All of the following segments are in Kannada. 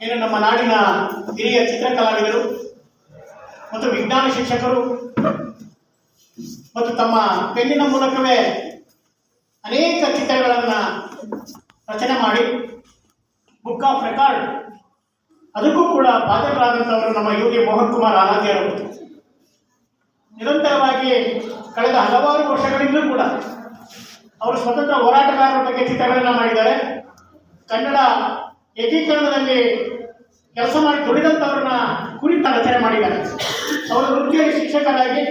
ಏನು ನಮ್ಮ ನಾಡಿನ ಹಿರಿಯ ಚಿತ್ರಕಲಾವಿದರು ಮತ್ತು ವಿಜ್ಞಾನ ಶಿಕ್ಷಕರು ಮತ್ತು ತಮ್ಮ ಪೆನ್ನಿನ ಮೂಲಕವೇ ಅನೇಕ ಚಿತ್ರಗಳನ್ನು ರಚನೆ ಮಾಡಿ ಬುಕ್ ಆಫ್ ರೆಕಾರ್ಡ್ ಅದಕ್ಕೂ ಕೂಡ ಬಾಧ್ಯರಾದಂಥವರು ನಮ್ಮ ಯೋಗಿ ಮೋಹನ್ ಕುಮಾರ್ ಆರಾಧ್ಯರು. ನಿರಂತರವಾಗಿ ಕಳೆದ ಹಲವಾರು ವರ್ಷಗಳಿಂದಲೂ ಕೂಡ ಅವರು ಸ್ವತಂತ್ರ ಹೋರಾಟಗಾರರ ಬಗ್ಗೆ ಚಿತ್ರಗಳನ್ನು ಮಾಡಿದ್ದಾರೆ. ಕನ್ನಡ ಏಕೀಕರಣದಲ್ಲಿ ಕೆಲಸ ಮಾಡಿ ದುಡಿದಂಥವ್ರನ್ನ ಕುರಿತ ರಚನೆ ಮಾಡಿದ್ದಾರೆ. ಅವರು ವೃತ್ತಿಯಲ್ಲಿ ಶಿಕ್ಷಕರಾಗಿ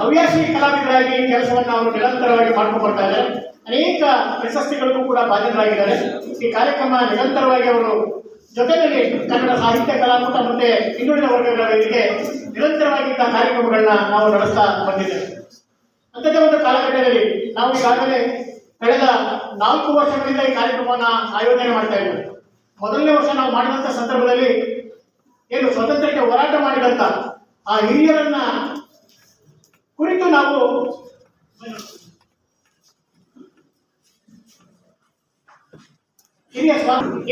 ಹವ್ಯಾಸಿ ಕಲಾವಿದರಾಗಿ ಕೆಲಸವನ್ನು ಅವರು ನಿರಂತರವಾಗಿ ಮಾಡ್ಕೊಂಡು ಬರ್ತಾ ಇದ್ದಾರೆ. ಅನೇಕ ಪ್ರಶಸ್ತಿಗಳಿಗೂ ಕೂಡ ಬಾಧ್ಯರಾಗಿದ್ದಾರೆ. ಈ ಕಾರ್ಯಕ್ರಮ ನಿರಂತರವಾಗಿ ಅವರು ಜೊತೆಯಲ್ಲಿ ಕನ್ನಡ ಸಾಹಿತ್ಯ ಕಲಾಕೂಟ ಮತ್ತೆ ಹಿಂದುಳಿದ ವರ್ಗಗಳ ವೇದಿಕೆ ನಿರಂತರವಾಗಿ ಇಂತಹ ಕಾರ್ಯಕ್ರಮಗಳನ್ನ ನಾವು ನಡೆಸ್ತಾ ಬಂದಿದ್ದೇವೆ. ಅಂಥದ್ದೇ ಒಂದು ಕಾಲಘಟ್ಟದಲ್ಲಿ ನಾವು ಈಗಾಗಲೇ ಕಳೆದ 4 ವರ್ಷಗಳಿಂದ ಈ ಕಾರ್ಯಕ್ರಮವನ್ನು ಆಯೋಜನೆ ಮಾಡ್ತಾ ಇದ್ದೇವೆ. ಮೊದಲನೇ ವರ್ಷ ನಾವು ಮಾಡಿದಂಥ ಸಂದರ್ಭದಲ್ಲಿ ಏನು ಸ್ವಾತಂತ್ರ್ಯಕ್ಕೆ ಹೋರಾಟ ಮಾಡಿದಂಥ ಆ ಹಿರಿಯರನ್ನ ಕುರಿತು ನಾವು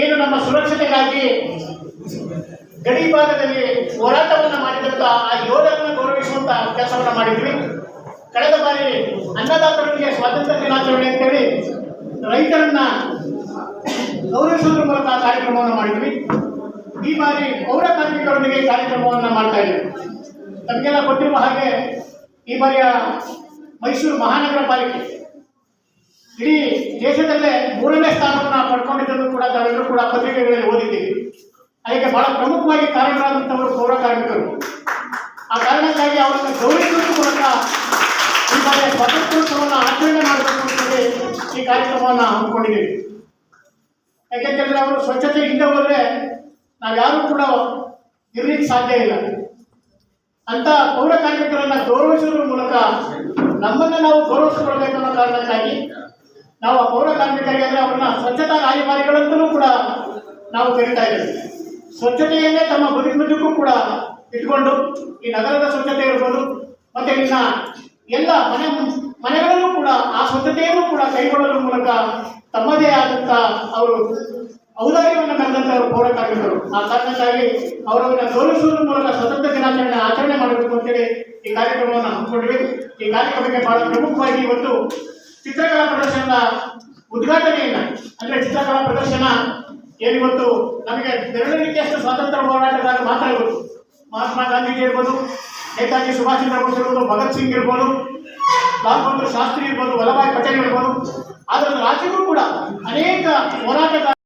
ಏನು ನಮ್ಮ ಸುರಕ್ಷತೆಗಾಗಿ ಗಡಿ ಭಾಗದಲ್ಲಿ ಹೋರಾಟವನ್ನು ಮಾಡಿದಂಥ ಆ ಯೋಧರನ್ನು ಗೌರವಿಸುವಂತ ಕೆಲಸವನ್ನು ಮಾಡಿದ್ವಿ. ಕಳೆದ ಬಾರಿ ಅನ್ನದಾತರಿಗೆ ಸ್ವಾತಂತ್ರ್ಯ ದಿನಾಚರಣೆ ಅಂತೇಳಿ ರೈತರನ್ನ ಗೌರವಿಸುವುದರ ಮೂಲಕ ಕಾರ್ಯಕ್ರಮವನ್ನು ಮಾಡಿದ್ವಿ. ಈ ಬಾರಿ ಪೌರ ಕಾರ್ಮಿಕರೊಂದಿಗೆ ಕಾರ್ಯಕ್ರಮವನ್ನು ಮಾಡ್ತಾ ಇದ್ದೀವಿ. ತಮಗೆಲ್ಲ ಗೊತ್ತಿರುವ ಹಾಗೆ ಈ ಬಾರಿಯ ಮೈಸೂರು ಮಹಾನಗರ ಪಾಲಿಕೆ ಇಡೀ ದೇಶದಲ್ಲೇ 3ನೇ ಸ್ಥಾನವನ್ನು ಪಡ್ಕೊಂಡಿದ್ದನ್ನು ಕೂಡ ತಾವೆಲ್ಲರೂ ಕೂಡ ಪತ್ರಿಕೆಗಳಲ್ಲಿ ಓದಿದ್ದೀವಿ. ಅದಕ್ಕೆ ಬಹಳ ಪ್ರಮುಖವಾಗಿ ಕಾರಣರಾದಂಥವರು ಪೌರ ಕಾರ್ಮಿಕರು. ಆ ಕಾರಣಕ್ಕಾಗಿ ಅವರನ್ನು ಗೌರವಿಸುವ ಮೂಲಕ ಈ ಬಾರಿಯ ಸ್ವಾತಂತ್ರ್ಯೋತ್ಸವವನ್ನು ಆಚರಣೆ ಮಾಡಬೇಕು ಅಂತೇಳಿ ಈ ಕಾರ್ಯಕ್ರಮವನ್ನು ಹಮ್ಮಿಕೊಂಡಿದ್ದೀವಿ. ಯಾಕೆಂತಂದ್ರೆ ಅವರು ಸ್ವಚ್ಛತೆ ಇಲ್ಲದೆ ಹೋದರೆ ನಾವ್ಯಾರೂ ಕೂಡ ಇರಲಿಕ್ಕೆ ಸಾಧ್ಯ ಇಲ್ಲ. ಅಂತ ಪೌರ ಕಾರ್ಮಿಕರನ್ನ ಗೌರವಿಸುವುದರ ಮೂಲಕ ನಮ್ಮನ್ನು ನಾವು ಗೌರವಿಸಿಕೊಳ್ಬೇಕು ಅನ್ನೋ ಕಾರಣಕ್ಕಾಗಿ ನಾವು ಆ ಪೌರ ಕಾರ್ಮಿಕರಿಗೆ ಅಂದರೆ ಅವ್ರನ್ನ ಸ್ವಚ್ಛತಾ ರಾಯಭಾರಿಗಳಂತಲೂ ಕೂಡ ನಾವು ಕರೀತಾ ಇದ್ದೇವೆ. ಸ್ವಚ್ಛತೆಯನ್ನೇ ತಮ್ಮ ಬದುಕು ಕೂಡ ಇಟ್ಕೊಂಡು ಈ ನಗರದ ಸ್ವಚ್ಛತೆ ಇರ್ಬೋದು ಮತ್ತೆ ಇನ್ನ ಎಲ್ಲ ಮನೆಗಳಲ್ಲೂ ಕೂಡ ಆ ಸ್ವಚ್ಛತೆಯನ್ನು ಕೂಡ ಕೈಗೊಳ್ಳುವ ಮೂಲಕ ತಮ್ಮದೇ ಆದಂಥ ಅವರು ಔದಾರ್ಯವನ್ನು ಮೆರೆದಂಥವರು ಪೌರ ಕಾರ್ಮಿಕರು. ಆ ಕಾರಣಕ್ಕಾಗಿ ಅವರನ್ನು ಗೌರವಿಸುವುದರ ಮೂಲಕ ಸ್ವತಂತ್ರ ದಿನಾಚರಣೆ ಆಚರಣೆ ಮಾಡಬೇಕು ಅಂತೇಳಿ ಈ ಕಾರ್ಯಕ್ರಮವನ್ನು ಹಮ್ಮಿಕೊಂಡಿವೆ. ಈ ಕಾರ್ಯಕ್ರಮಕ್ಕೆ ಬಹಳ ಪ್ರಮುಖವಾಗಿ ಇವತ್ತು ಚಿತ್ರಕಲಾ ಪ್ರದರ್ಶನದ ಉದ್ಘಾಟನೆಯನ್ನ ಅಂದ್ರೆ ಚಿತ್ರಕಲಾ ಪ್ರದರ್ಶನ ಏನಿವತ್ತು ನಮಗೆ ಬೆರಳಿಕೆಯಷ್ಟು ಸ್ವಾತಂತ್ರ್ಯ ಹೋರಾಟಗಾರ ಮಾತ್ರ ಇರ್ಬೋದು. ಮಹಾತ್ಮ ಗಾಂಧೀಜಿ ಇರ್ಬೋದು, ನೇತಾಜಿ ಸುಭಾಷ್ ಚಂದ್ರ ಬೋಸ್ ಇರ್ಬೋದು, ಭಗತ್ ಸಿಂಗ್ ಇರ್ಬೋದು, ಲಾಲ್ ಬಹದ್ದೂರ್ ಶಾಸ್ತ್ರಿ ಇರ್ಬೋದು, ವಲ್ಲಭಾಯ್ ಪಟೇಲ್ ಇರ್ಬೋದು. ಅದರ ರಾಜ್ಯಕ್ಕೂ ಕೂಡ ಅನೇಕ ಹೋರಾಟಗಾರ